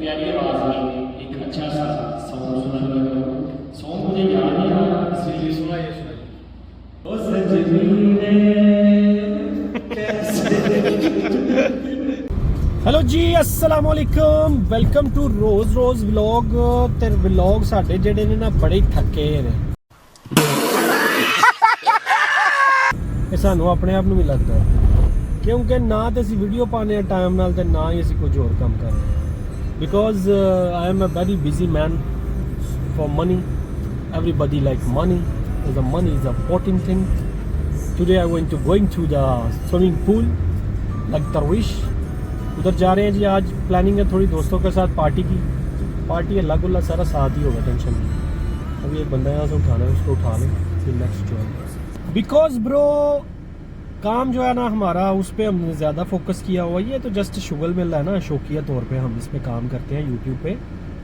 प्यारी आवाज़ में एक अच्छा सा सॉन्ग सुनाने लगा हूँ। सॉन्ग मुझे याद नहीं आ रहा, इसलिए सुनाइए ओ सजनी हेलो जी, अस्सलाम वालेकुम, वेलकम टू रोज व्लॉग। ते व्लॉग साडे जेडे ने ना बड़े थके ने, सानू अपने आप भी लगता है क्योंकि ना तो असी वीडियो पाने टाइम नाल ते ना ही असी कुछ और काम कर रहे हैं। Because I am a very busy man for money. Everybody like money, the money is a important thing. Today I going to the swimming pool like दरविश। उधर जा रहे हैं जी। आज प्लानिंग है थोड़ी दोस्तों के साथ पार्टी की। पार्टी अल्लाह गुल्ला सारा साथ ही होगा, टेंशन नहीं। अभी एक बंदा यहाँ से उठाना है, उसको उठा लें फिर नेक्स्ट जो है। बिकॉज ब्रो काम जो है ना हमारा, उस पर हमने ज़्यादा फोकस किया हुआ। ये तो जस्ट शुगल मिल रहा है ना, शौकिया तौर पे हम इस पर काम करते हैं यूट्यूब पे।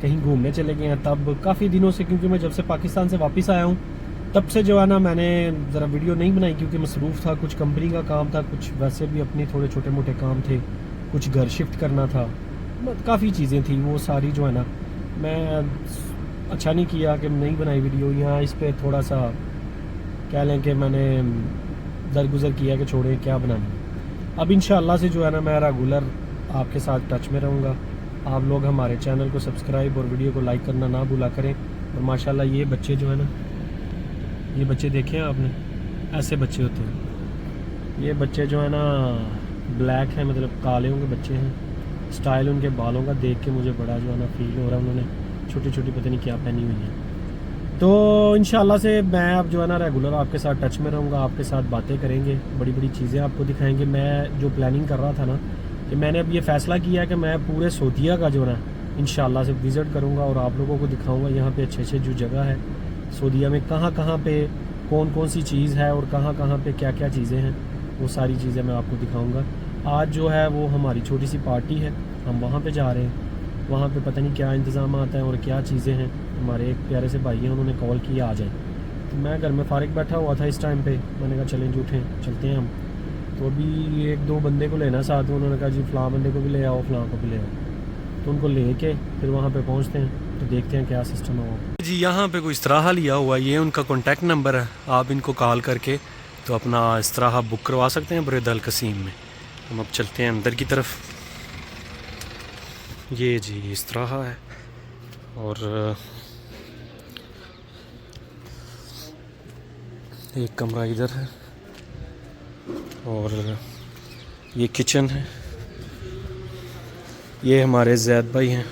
कहीं घूमने चले गए हैं तब काफ़ी दिनों से, क्योंकि मैं जब से पाकिस्तान से वापस आया हूँ तब से जो है ना मैंने ज़रा वीडियो नहीं बनाई, क्योंकि मसरूफ़ था। कुछ कंपनी का काम था, कुछ वैसे भी अपनी थोड़े छोटे मोटे काम थे, कुछ घर शिफ्ट करना था, काफ़ी चीज़ें थी। वो सारी जो है ना मैं अच्छा नहीं किया कि नहीं बनाई वीडियो। यहाँ इस पर थोड़ा सा कह लें कि मैंने दरगुजर किया कि छोड़े क्या बनानी। अब इंशाअल्लाह से जो है ना मैं रेगुलर आपके साथ टच में रहूँगा। आप लोग हमारे चैनल को सब्सक्राइब और वीडियो को लाइक करना ना भूला करें। और माशाल्लाह ये बच्चे जो है ना, ये बच्चे देखे हैं आपने, ऐसे बच्चे होते हैं ये बच्चे जो है ना, ब्लैक हैं, मतलब काले होंगे बच्चे हैं। स्टाइल उनके बालों का देख के मुझे बड़ा जो है ना फील हो रहा है। उन्होंने छोटी छोटी पता नहीं क्या पहनी हुई है। तो इंशाल्लाह से मैं अब जो है ना रेगुलर आपके साथ टच में रहूँगा, आपके साथ बातें करेंगे, बड़ी बड़ी चीज़ें आपको दिखाएंगे। मैं जो प्लानिंग कर रहा था ना, कि मैंने अब ये फ़ैसला किया कि मैं पूरे सऊदीया का जो ना इंशाल्लाह से विज़िट करूँगा और आप लोगों को दिखाऊँगा यहाँ पे अच्छे अच्छे जो जगह है सऊदीया में, कहाँ कहाँ पे कौन कौन सी चीज़ है और कहाँ कहाँ पे क्या क्या चीज़ें हैं, वो सारी चीज़ें मैं आपको दिखाऊँगा। आज जो है वो हमारी छोटी सी पार्टी है, हम वहाँ पे जा रहे हैं। वहाँ पे पता नहीं क्या इंतज़ाम आता है और क्या चीज़ें हैं। हमारे एक प्यारे से भाई हैं, उन्होंने कॉल किया आ जाए। तो मैं घर में फ़ारिग बैठा हुआ था इस टाइम पे, मैंने कहा चलें उठें चलते हैं हम। तो अभी एक दो बंदे को लेना साथ में, उन्होंने कहा जी फ़लाँ बंदे को भी ले आओ, फ़लाँ को भी ले आओ। तो उनको ले के फिर वहाँ पे पहुँचते हैं, तो देखते हैं क्या सिस्टम होगा जी। यहाँ पे कोई इस्तराहा लिया हुआ है, ये उनका कॉन्टैक्ट नंबर है। आप इनको कॉल करके तो अपना इस्तराहा बुक करवा सकते हैं बुरेद अल कसीम में। हम अब चलते हैं अंदर की तरफ। ये जी इस तरह है और एक कमरा इधर है और ये किचन है। ये हमारे जैद भाई हैं।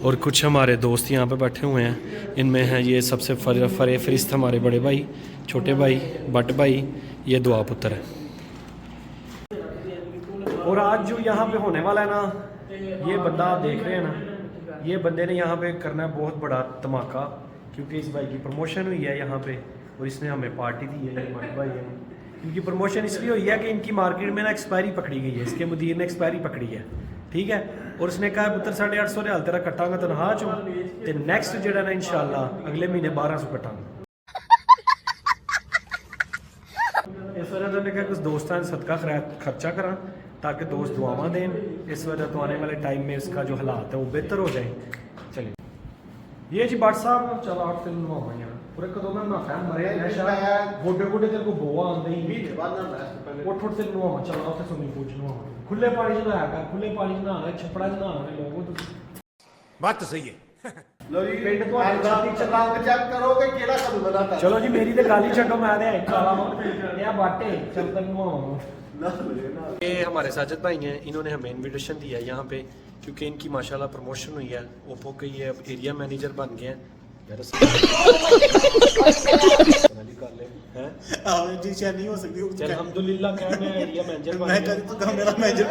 और कुछ हमारे दोस्त यहाँ पे बैठे हुए हैं। इनमें हैं ये सबसे फरे फरिस्त हमारे बड़े भाई, छोटे भाई, बट भाई, ये दुआ पुत्र है। और आज जो यहाँ पे होने वाला है ना, ये बंदा आप देख रहे हैं ना, ये बंदे ने यहाँ पे करना है बहुत बड़ा धमाका, क्योंकि इस भाई की प्रमोशन हुई है यहाँ पे और इसने हमें पार्टी दी है। ये भाई है, इनकी प्रमोशन इसलिए हुई है कि इनकी मार्केट में ना एक्सपायरी पकड़ी गई है, इसके मुदीर ने एक्सपायरी पकड़ी है, ठीक है। और उसने कहा पुत्र 850 रियाल तेरा कटांगा तनहा चो, तो नेक्स्ट जो ना इंशाल्लाह अगले महीने 1200 कटांगा। इस वजह तो कहा कुछ दोस्तों सदका खर्चा करा ताकि दोस्त दुआवा दें। इस वजह तो आने वाले टाइम में इसका जो हालात है वो बेहतर हो जाए। चलिए ये जी बाट साहब, चलो आप फिल्म नवा यहाँ पूरे कदों में ना फैन मरे नशा गोडे गोडे तेरे को बोआ आंदे ही उठ उठ तेरे नवा चलो आप स्विमिंग पूल नवा खुले पानी च नहाया कर, खुले पानी च नहाना, छपड़ा च नहाना लोगों तो बात तो सही है। लो जी पिंड तो राती चलांग चेक करो कि केड़ा कदू बनाता। चलो जी मेरी तो गाली छड्डो, मैं दे काला या बाटे चल तक नवा। ये हमारे साजिद भाई हैं, इन्होंने हमें इनविटेशन दिया है यहाँ पे, क्योंकि इनकी माशाल्लाह प्रमोशन हुई है। ओप्पो के ये अब एरिया मैनेजर बन गए हैं। नहीं हो सकती अल्हम्दुलिल्लाह, क्या मैं एरिया मैनेजर बन गया। तो मेरा मैनेजर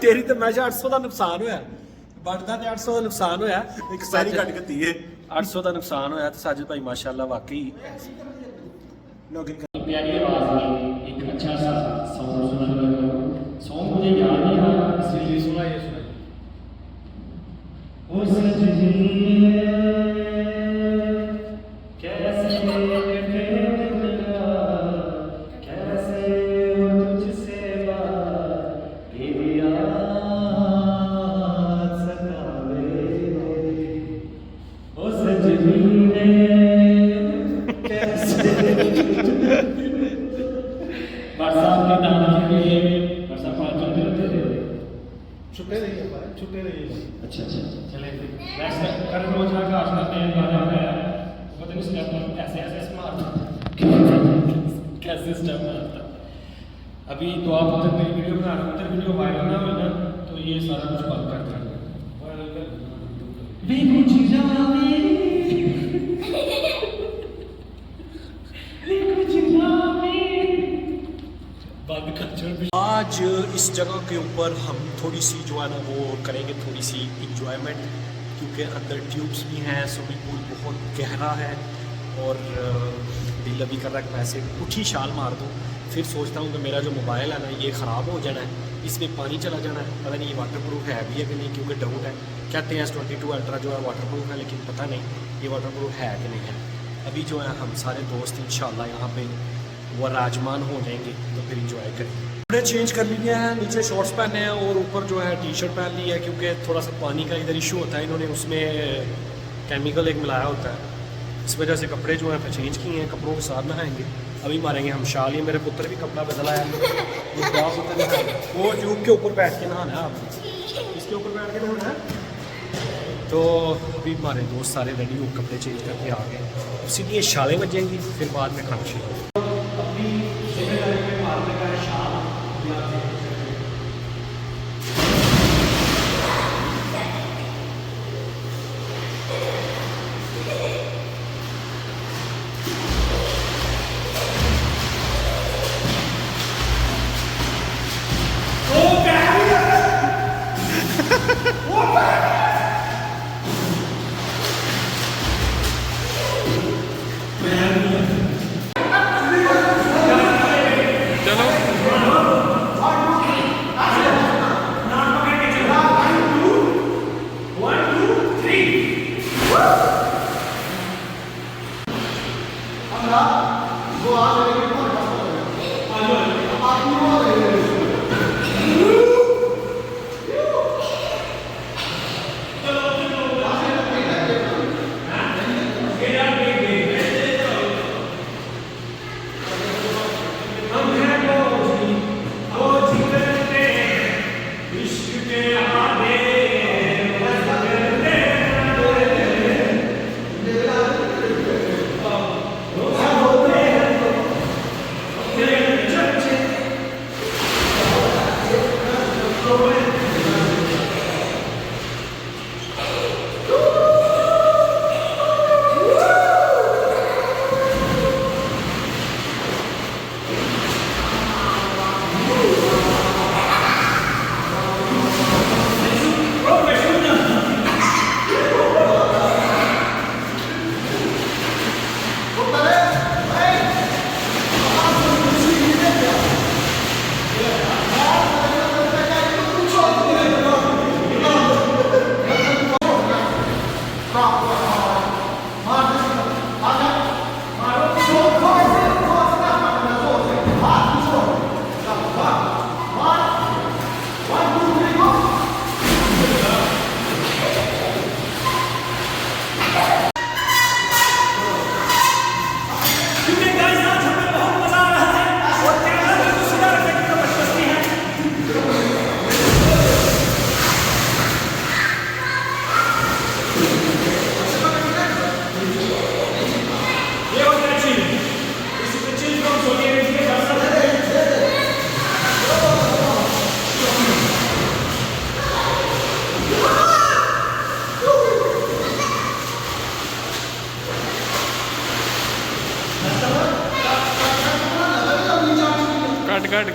तेरी तो मैं 800 का नुकसान होया, बढ़दा ते 800 का नुकसान होया, एक सारी घट गई है 800 का नुकसान होया। तो साजिद भाई माशाल्लाह वाकई प्यारी आवाज़ में एक अच्छा सा सॉन्ग सुनाने लगा हूँ। सॉन्ग मुझे याद नहीं आ रहा, इसलिए सुनाइए। ओ सजनी कैसे के नाम के लिए व्हाट्सएप पर चलते थे छुट्टे रहिए। अच्छा चले नेक्स्ट कर रोज का आज करते हैं बाजा है पता नहीं स्टेप ऐसे स्मार्ट कैसे स्टेप मारता अभी तो आप उधर मेरी वीडियो बना रहे हो उधर वीडियो वायरल ना हो ना तो ये सारा कुछ बंद कर देंगे आज इस जगह के ऊपर हम थोड़ी सी जो है ना वो करेंगे थोड़ी सी इंजॉयमेंट क्योंकि अंदर ट्यूब्स भी हैं स्विमिंग पूल बहुत गहरा है और दिल अभी कर रहा है वैसे उठी छाल मार दूँ फिर सोचता हूँ कि मेरा जो मोबाइल है ना ये ख़राब हो जाना है इसमें पानी चला जाना है पता नहीं ये वाटर प्रूफ है भी है कि नहीं क्योंकि डाउट है कहते हैं S22 अल्ट्रा जो है वाटर प्रूफ है लेकिन पता नहीं ये वाटर प्रूफ है कि नहीं है अभी जो है हम सारे दोस्त इंशाल्लाह यहाँ पे विराजमान हो जाएंगे तो फिर इंजॉय करेंगे कपड़े चेंज कर लिए हैं नीचे शॉर्ट्स पहने हैं और ऊपर जो है टी-शर्ट पहन ली है क्योंकि थोड़ा सा पानी का इधर इशू होता है इन्होंने उसमें केमिकल एक मिलाया होता है इस वजह से कपड़े जो हैं फिर चेंज किए हैं कपड़ों के साथ नहाएंगे अभी मारेंगे हम शाल ये मेरे पुत्र भी कपड़ा बदला है वो ट्यूब के ऊपर बैठ के नहाना है आपको इसके ऊपर बैठ के नहाना है तो अभी हमारे दोस्त सारे रेडी हो कपड़े चेंज करके आ गए इसीलिए शालें बजेंगी फिर बाद में खाना शुरू अपनी जिम्मेदारी में मारने का है शाल कट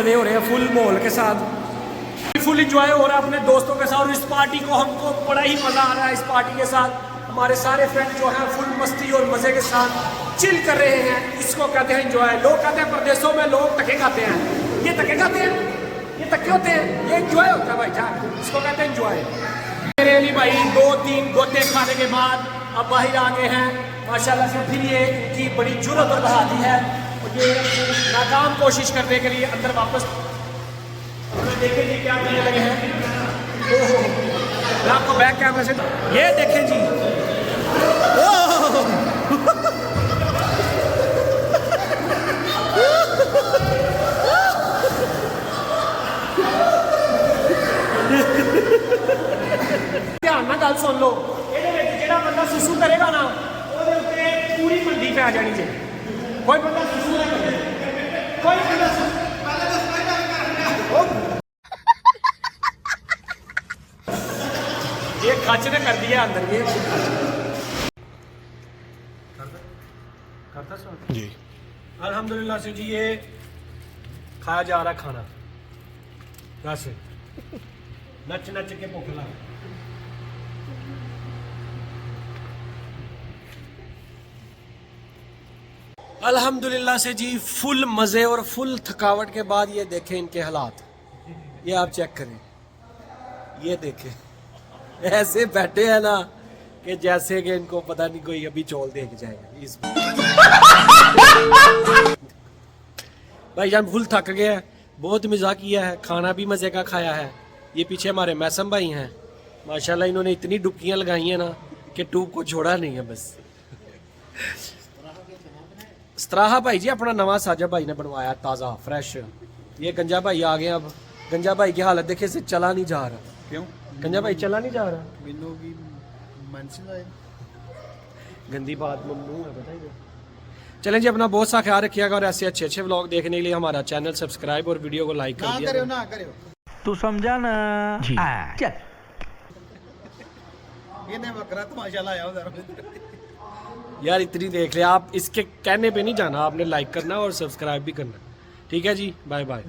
मजे हो रहे हैं फुल माहौल के साथ, फुल इंजॉय हो रहा है अपने दोस्तों के साथ। और इस पार्टी को हमको बड़ा ही मजा आ रहा है। इस पार्टी के साथ हमारे सारे फ्रेंड जो हैं फुल मस्ती और मजे के साथ चिल कर रहे हैं। इसको कहते हैं इंजॉय। लोग कहते हैं प्रदेशों में लोग तके खाते हैं, ये तके खाते हैं, ये तके होते हैं, ये इंजॉय होता है भाई जान, इसको कहते हैं इंजॉय। मेरे अली भाई 2-3 गोते खाने के बाद अब बाहर आ गए हैं माशाल्लाह से। फिर ये इनकी बड़ी जुर्रत और बहादुरी है, और ये नाकाम कोशिश करने के लिए अंदर वापस देखें जी क्या करने लगे हैं। ओहो, मैं आपको बैक कैमरा से ये देखें जी। ध्यान ना गल सुन लो, जेड़ा बंदा सुसु करेगा ना ਉਹਦੇ ਉੱਤੇ पूरी मंदी पे आ जानी चाहिए। कोई बंदा सुसु ना करे, कोई बंदा ये खच ने कर दिया अंदर, ये करता सो जी। अल्हम्दुलिल्लाह से जी ये खाया जा रहा खाना वैसे नच नच के भूख लगा। अल्हम्दुलिल्लाह से जी फुल मज़े और फुल थकावट के बाद ये देखें इनके हालात, ये आप चेक करें, ये देखें ऐसे बैठे हैं ना कि जैसे कि इनको पता नहीं कोई अभी चौल दे के जाएगा। इस भाई जान फुल थक गया है, बहुत मज़ा किया है, खाना भी मज़े का खाया है। ये पीछे हमारे मैसम भाई हैं माशाल्लाह, इन्होंने इतनी डुबकियां लगाई हैं ना कि ट्यूब को छोड़ा नहीं है बस। सतराहा भाई जी अपना नवा साजा भाई ने बनवाया ताज़ा फ्रेश। ये गंजा भाई आ गए। अब गंजा भाई की हालत देखे से चला नहीं जा रहा। क्यों गंजा भाई चला नहीं जा रहा? मैनू भी मन से आए गंदी बात मम्नू है बताइए। चलें जी अपना बहुत सा ख्याल रखिएगा और ऐसे अच्छे अच्छे व्लॉग देखने के लिए हमारा चैनल सब्सक्राइब और वीडियो को लाइक कर दिया। ना करियो तू समझा ना जी। चल इन्हें बकरा तमाशा लाया उधर। यार इतनी देख लिया, आप इसके कहने पे नहीं जाना, आपने लाइक करना और सब्सक्राइब भी करना। ठीक है जी, बाय बाय।